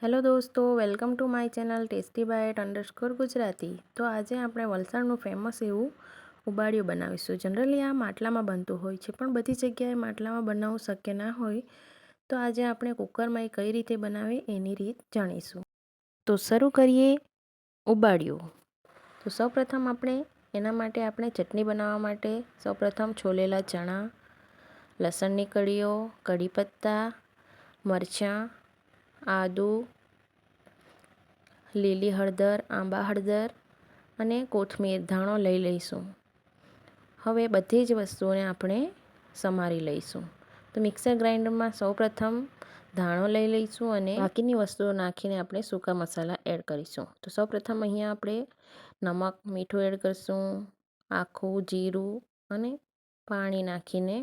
Hello દોસ્તો, welcome to my channel tasty bite underscore Gujarati. તો આજે આપણે વલસાડનું ફેમસ એવું ઉબાડિયું બનાવીશું. જનરલી આ માટલામાં બનતું હોય છે, પણ બધી જગ્યાએ માટલામાં બનાવવું શક્ય ના હોય. તો આજે આપણે કુકરમાં કઈ રીતે બનાવે એની રીત જાણીશું. તો શરૂ કરીએ ઉબાડિયું. તો સૌપ્રથમ એના માટે આપણે ચટણી બનાવવા માટે સૌપ્રથમ છોલેલા ચણા, લસણની કળીઓ, કઢી પત્તા, મરચાં, આદુ, લીલી હળદર, આંબા હળદર અને કોથમીર ધાણો લઈ લઈશું. હવે બધી જ વસ્તુઓને આપણે સમારી લઈશું. તો મિક્સર ગ્રાઇન્ડરમાં સૌપ્રથમ ધાણો લઈ લઈશું અને બાકીની વસ્તુઓ નાખીને આપણે સૂકા મસાલા એડ કરીશું. તો સૌપ્રથમ અહીંયા આપણે નમક, મીઠું એડ કરીશું, આખું જીરું અને પાણી નાખીને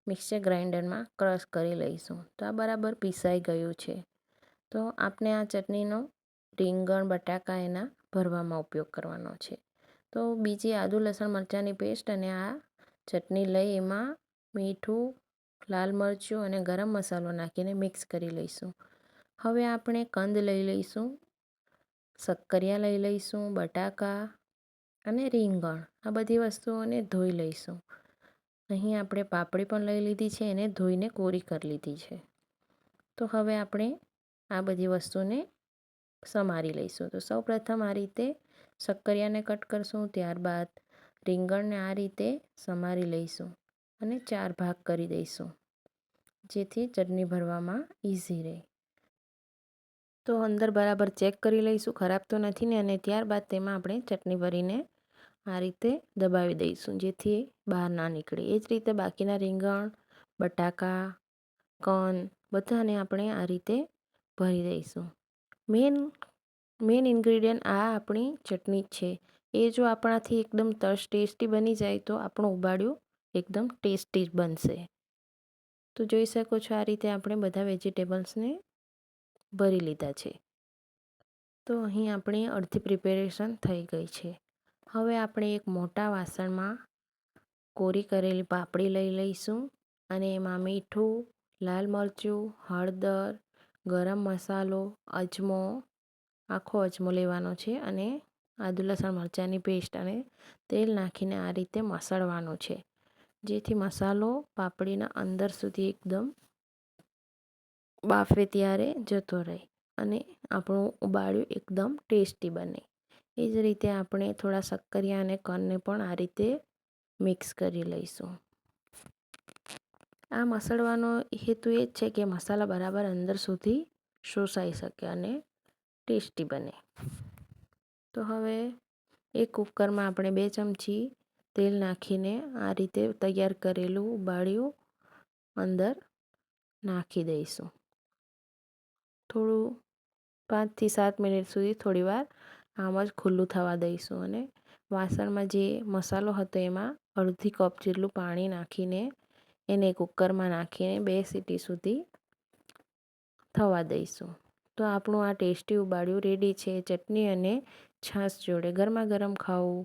મિક્સર ગ્રાઇન્ડરમાં ક્રશ કરી લઈશું. તો આ બરાબર પીસાઈ ગયું છે. તો આપણે આ ચટણીનો રીંગણ, બટાકા એના ભરવામાં ઉપયોગ કરવાનો છે. તો બીજી આદુ, લસણ, મરચાંની પેસ્ટ અને આ ચટણી લઈ એમાં મીઠું, લાલ મરચું અને ગરમ મસાલો નાખીને મિક્સ કરી લઈશું. હવે આપણે કંદ લઈ લઈશું, શક્કરિયા લઈ લઈશું, બટાકા અને રીંગણ, આ બધી વસ્તુઓને ધોઈ લઈશું. અહીં આપણે પાપડી પણ લઈ લીધી છે, એને ધોઈને કોરી કરી લીધી છે. તો હવે આપણે આ બધી વસ્તુને સમારી લઈશું. તો સૌપ્રથમ આ રીતે શક્કરિયાને કટ કરશું, ત્યારબાદ રીંગણને આ રીતે સમારી લઈશું અને 4 ભાગ કરી દઈશું, જેથી ચટણી ભરવામાં ઇઝી રહે. તો અંદર બરાબર ચેક કરી લઈશું, ખરાબ તો નથી ને, અને ત્યારબાદ તેમાં આપણે ચટણી ભરીને આ રીતે દબાવી દઈશું, જેથી બહાર ના નીકળે. એ જ રીતે બાકીના રીંગણ, બટાકા, કંદ બધાને આપણે આ રીતે ભરી દઈશું. મેન ઇન્ગ્રેડિયન્ટ આ આપણી ચટણી છે. એ જો આપણાથી એકદમ ટેસ્ટી બની જાય તો આપણું ઉબાડિયું એકદમ ટેસ્ટી બનશે. તો જોઈ શકો છો આ રીતે આપણે બધા વેજીટેબલ્સને ભરી લીધા છે. તો અહીં આપણી અડધી પ્રિપેરેશન થઈ ગઈ છે. હવે આપણે એક મોટા વાસણમાં કોરી કરેલી પાપડી લઈ લઈશું અને એમાં મીઠું, લાલ મરચું, હળદર, ગરમ મસાલો, અજમો, આખો અજમો લેવાનો છે અને આદુ, લસણ, મરચાંની પેસ્ટ અને તેલ નાખીને આ રીતે મસળવાનું છે, જેથી મસાલો પાપડીના અંદર સુધી એકદમ બાફે ત્યારે જતો રહે અને આપણું ઉબાડિયું એકદમ ટેસ્ટી બને. એ જ રીતે આપણે થોડા શક્કરિયા અને કંદને પણ આ રીતે મિક્સ કરી લઈશું. આ મસળવાનો હેતુ એ જ છે કે મસાલા બરાબર અંદર સુધી શોષાઈ શકે અને ટેસ્ટી બને. તો હવે એક કુકરમાં આપણે 2 ચમચી તેલ નાખીને આ રીતે તૈયાર કરેલું ઉબાડિયું અંદર નાખી દઈશું. થોડું 5 થી 7 મિનિટ સુધી થોડીવાર આમ જ ખુલ્લું થવા દઈશું અને વાસણમાં જે મસાલો હતો એમાં અડધી કપ જેટલું પાણી નાખીને એને કુકરમાં નાખીને 2 સીટી સુધી થવા દઈશું. તો આપણું આ ટેસ્ટી ઉબાડિયું રેડી છે. ચટણી અને છાશ જોડે ગરમા ગરમ ખાવું